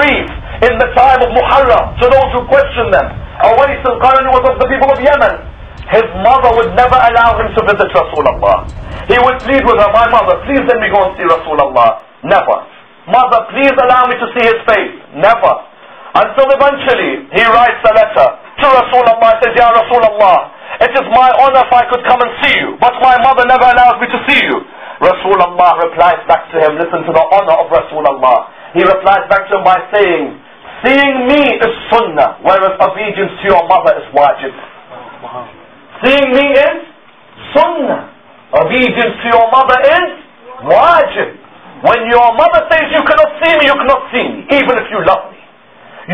grief in the time of Muharam to those who question them. Awais al-Qarni was of the people of Yemen. His mother would never allow him to visit Rasulullah. He would plead with her, my mother, please let me go and see Rasulullah. Never. Mother, please allow me to see his face. Never. Until eventually he writes a letter to Rasulullah and says, Ya Rasulullah, it is my honor if I could come and see you, but my mother never allows me to see you. Rasulullah replies back to him, listen to the honor of Rasulullah. He replies back to him by saying, seeing me is sunnah, whereas obedience to your mother is wajib. Seeing me is sunnah. Obedience to your mother is wajib. When your mother says you cannot see me, you cannot see me, even if you love me.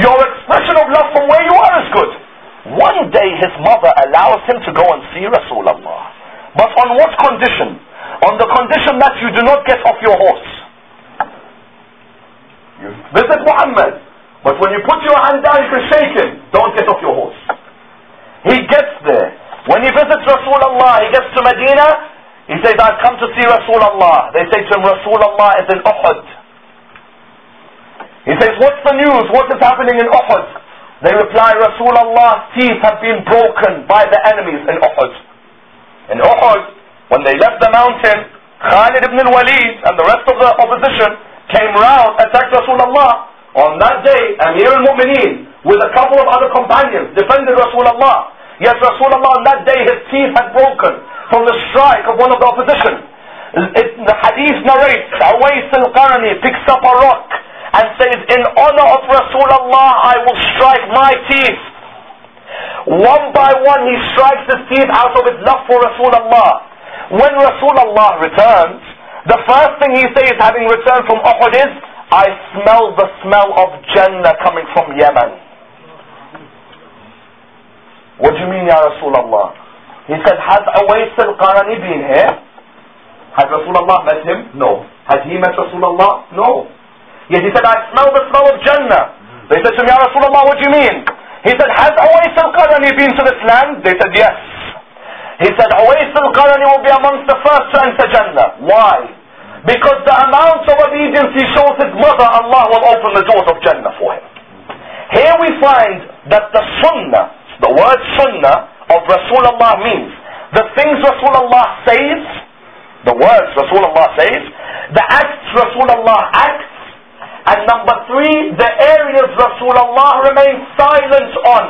Your expression of love from where you are is good. One day his mother allows him to go and see Rasulullah. But on what condition? On the condition that you do not get off your horse. You visit Muhammad, but when you put your hand down you can shake him. Don't get off your horse. He gets there. When he visits Rasulullah, he gets to Medina. He says, I've come to see Rasulullah. They say to him, Rasulullah is in Uhud. He says, what's the news? What is happening in Uhud? They reply, Rasulullah's teeth have been broken by the enemies in Uhud. In Uhud, when they left the mountain, Khalid ibn al-Walid and the rest of the opposition came round, attacked Rasulullah. On that day, Amir al-Mu'mineen, with a couple of other companions, defended Rasulullah. Yet Rasulullah on that day, his teeth had broken from the strike of one of the opposition. The hadith narrates, Awais al-Qarni picks up a rock and says, in honor of Rasulullah, I will strike my teeth. One by one, he strikes his teeth out of his love for Rasulullah. When Rasulullah returns, the first thing he says, having returned from Uhud, is, I smell the smell of Jannah coming from Yemen. What do you mean, Ya Rasulullah? He said, has Awais al-Qarni been here? Has Rasulullah met him? No. Has he met Rasulullah? No. Yet he said, I smell the smell of Jannah. They said to him, Ya Rasulullah, what do you mean? He said, has Awais al-Qarni been to this land? They said, yes. He said, Awais al-Qarni will be amongst the first to enter Jannah. Why? Because the amount of obedience he shows his mother, Allah will open the doors of Jannah for him. Here we find that the sunnah, the word sunnah of Rasulullah means the things Rasulullah says, the words Rasulullah says, the acts Rasulullah acts, and number three, the areas Rasulullah remains silent on.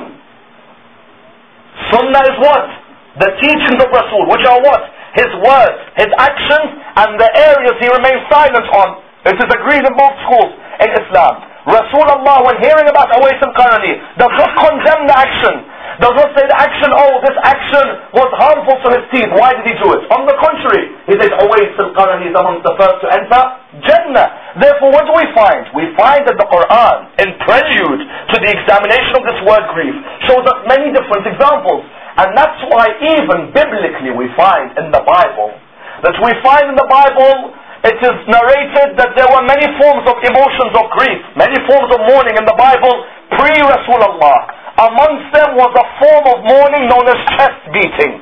Sunnah is what? The teachings of Rasul, which are what? His words, his actions, and the areas he remains silent on. It is agreed in both schools in Islam. Rasulullah, when hearing about Awais al-Qarni, does not condemn the action, does not say the action, oh, this action was harmful to his teeth, why did he do it? On the contrary, he says Awais al-Qarni is amongst the first to enter Jannah. Therefore, what do we find? We find that the Qur'an, in prelude to the examination of this word grief, shows us many different examples. And that's why even biblically we find in the Bible, it is narrated that there were many forms of emotions of grief, many forms of mourning in the Bible pre-Rasulullah. Amongst them was a form of mourning known as chest beating.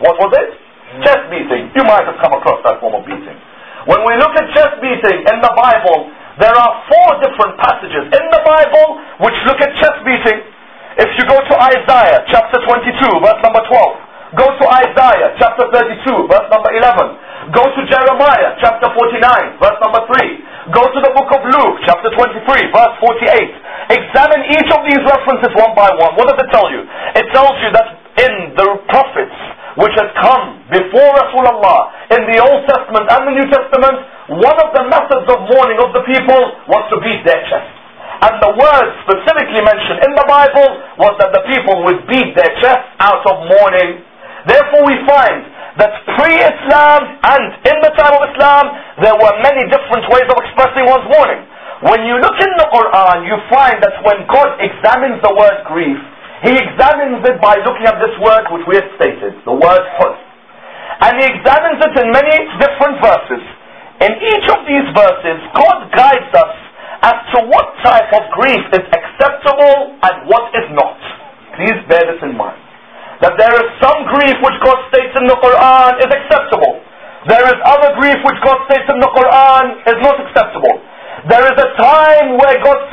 What was it? Chest beating. You might have come across that form of beating. When we look at chest beating in the Bible, there are 4 different passages in the Bible which look at chest beating. If you go to Isaiah chapter 22 verse number 12, go to Isaiah chapter 32 verse number 11, go to Jeremiah chapter 49 verse number 3, go to the book of Luke chapter 23 verse 48. Examine each of these references one by one. What does it tell you? It tells you that in the prophets which had come before Rasulullah in the Old Testament and the New Testament, one of the methods of mourning of the people was to beat their chest. And the word specifically mentioned in the Bible was that the people would beat their chests out of mourning. Therefore we find that pre-Islam and in the time of Islam, there were many different ways of expressing one's mourning. When you look in the Qur'an, you find that when God examines the word grief, He examines it by looking at this word which we have stated, the word huzn. And He examines it in many different verses. In each of these verses, God guides us as to what type of grief is acceptable and what is not. Please bear this in mind. That there is some grief which God states in the Qur'an is acceptable. There is other grief which God states in the Qur'an is not acceptable. There is a time where God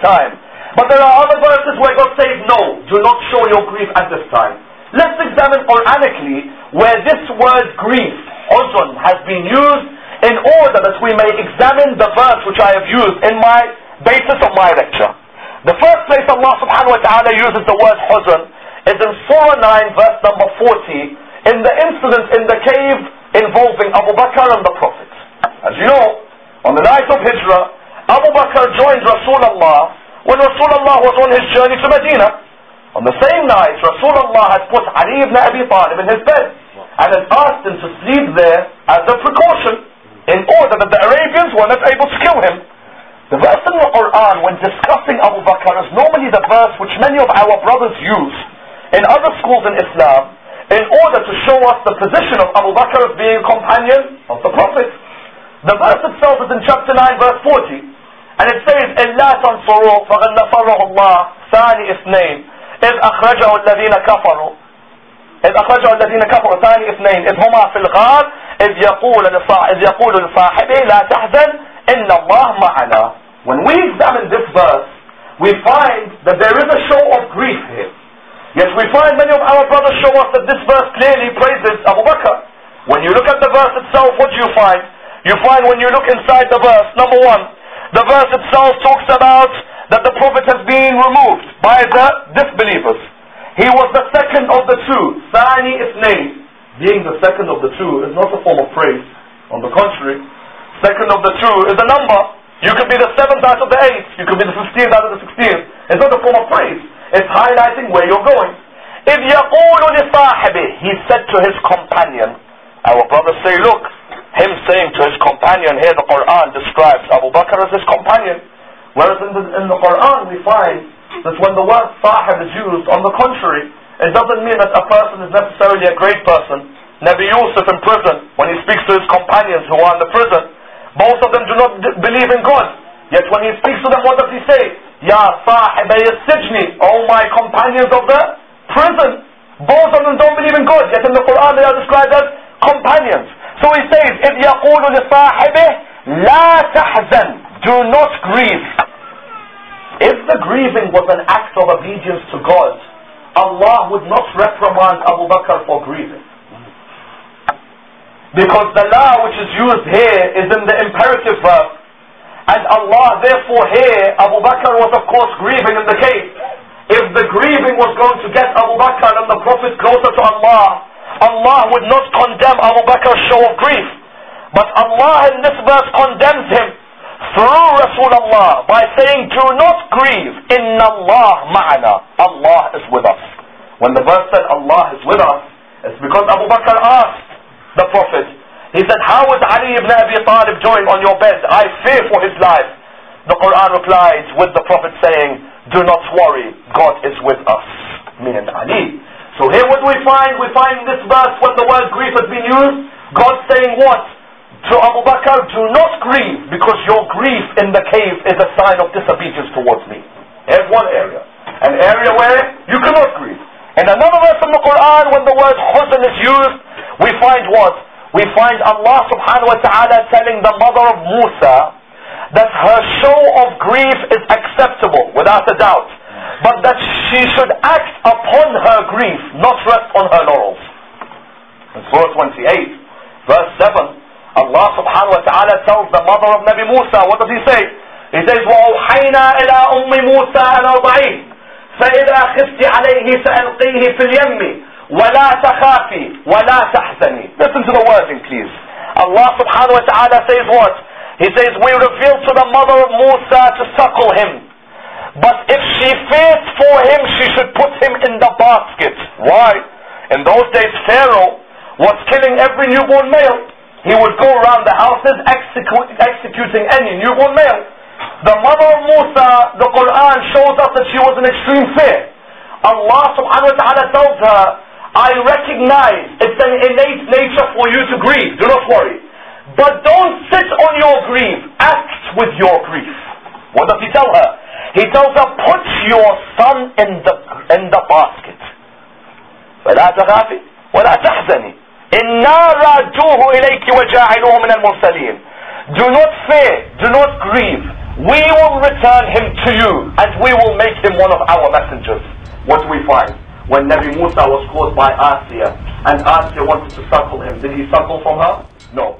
time. But there are other verses where God says, no, do not show your grief at this time. Let's examine Quranically where this word grief, huzn, has been used in order that we may examine the verse which I have used in my basis of my lecture. The first place Allah subhanahu wa ta'ala uses the word huzn is in Surah 9 verse number 40 in the incident in the cave involving Abu Bakr and the Prophet. As you know, on the night of Hijrah, Abu Bakr joined Rasulullah when Rasulullah was on his journey to Medina. On the same night, Rasulullah had put Ali ibn Abi Talib in his bed and had asked him to sleep there as a precaution in order that the Arabians were not able to kill him. The verse in the Qur'an when discussing Abu Bakr is normally the verse which many of our brothers use in other schools in Islam in order to show us the position of Abu Bakr as being a companion of the Prophet. The verse itself is in chapter 9 verse 40. And it says, إِلَّا تَنْصُرُوا فَقَدْ نَصَرَهُ اللَّهُ ثَانِي اثْنَيْنِ إِذْ أَخْرَجَهُ الَّذِينَ كَفَرُوا ثَانِي اثْنَيْنِ إِذْ هُمَا فِي الْغَارِ إِذْ يَقُولُ لِصَاحِبِهِ لَا تَحْزَنْ إِنَّ اللَّهَ مَعَنَا. When we examine this verse, we find that there is a show of grief here. Yes, we find many of our brothers show us that this verse clearly praises Abu Bakr. When you look at the verse itself, what do you find? You find when you look inside the verse, number one, the verse itself talks about that the Prophet has been removed by the disbelievers. He was the second of the two. Thani Ithnain. Being the second of the two is not a form of praise. On the contrary, second of the two is a number. You could be the 7th out of the 8th. You could be the 15th out of the 16th. It's not a form of praise. It's highlighting where you're going. إِذْ يَقُولُ لِصَاحِبِهِ. He said to his companion. Our brothers say, look, him saying to his companion here, the Qur'an describes Abu Bakr as his companion. Whereas in the Qur'an we find that when the word sahib is used, on the contrary, it doesn't mean that a person is necessarily a great person. Nabi Yusuf in prison, when he speaks to his companions who are in the prison, both of them do not believe in God. Yet when he speaks to them, what does he say? Ya sahibay as-sijni, oh my companions of the prison. Both of them don't believe in God, yet in the Qur'an they are described as companions. So he says, إِذْ يَقُولُ لِصَاحِبِهِ لَا تَحْزَنْ. Do not grieve. If the grieving was an act of obedience to God, Allah would not reprimand Abu Bakr for grieving. Because the la which is used here is in the imperative verb. And Allah therefore here, Abu Bakr was of course grieving in the case. If the grieving was going to get Abu Bakr and the Prophet closer to Allah, Allah would not condemn Abu Bakr's show of grief. But Allah in this verse condemns him through Rasulullah by saying, do not grieve. Inna Allah ma'ana. Allah is with us. When the verse said Allah is with us, it's because Abu Bakr asked the Prophet. He said, how is Ali ibn Abi Talib joined on your bed? I fear for his life. The Quran replied with the Prophet saying, do not worry, God is with us. Meaning Ali. So here what we find? We find this verse when the word grief has been used, God saying what? To Abu Bakr, do not grieve, because your grief in the cave is a sign of disobedience towards me. Here's one area. An area where you cannot grieve. In another verse in the Quran, when the word huzn is used, we find what? We find Allah subhanahu wa ta'ala telling the mother of Musa that her show of grief is acceptable, without a doubt. But that she should act upon her grief, not rest on her laurels. In Surah 28, verse 7, Allah subhanahu wa ta'ala tells the mother of Nabi Musa, what does he say? He says, وَأَوْحَيْنَا إِلَىٰ أُمِّ مُوسَىٰ أَنْ أَرْضَعِيهِ فَإِذَا خِفْتِ عَلَيْهِ فَأَلْقِيهِ فِي الْيَمِّ وَلَا تَخَافِي وَلَا تَحْزَنِي. Listen to the wording, please. Allah subhanahu wa ta'ala says what? He says, we revealed to the mother of Musa to suckle him. But if she fears for him, she should put him in the basket. Why? In those days, Pharaoh was killing every newborn male. He would go around the houses executing any newborn male. The mother of Musa, the Quran shows us that she was in extreme fear. Allah subhanahu wa ta'ala tells her, I recognize it's an innate nature for you to grieve. Do not worry. But don't sit on your grief. Act with your grief. What does he tell her? He tells her, put your son in the basket. فَلَا تَخَافِي وَلَا تَحْزَنِي إِنَّا رَادُوهُ إِلَيْكِ وَجَاعِلُوهُ مِنَ الْمُرْسَلِينَ. Do not fear, do not grieve. we will return him to you, and we will make him one of our messengers. What do we find? When Nabi Musa was caught by Asiya, and Asiya wanted to suckle him, did he suckle from her? No.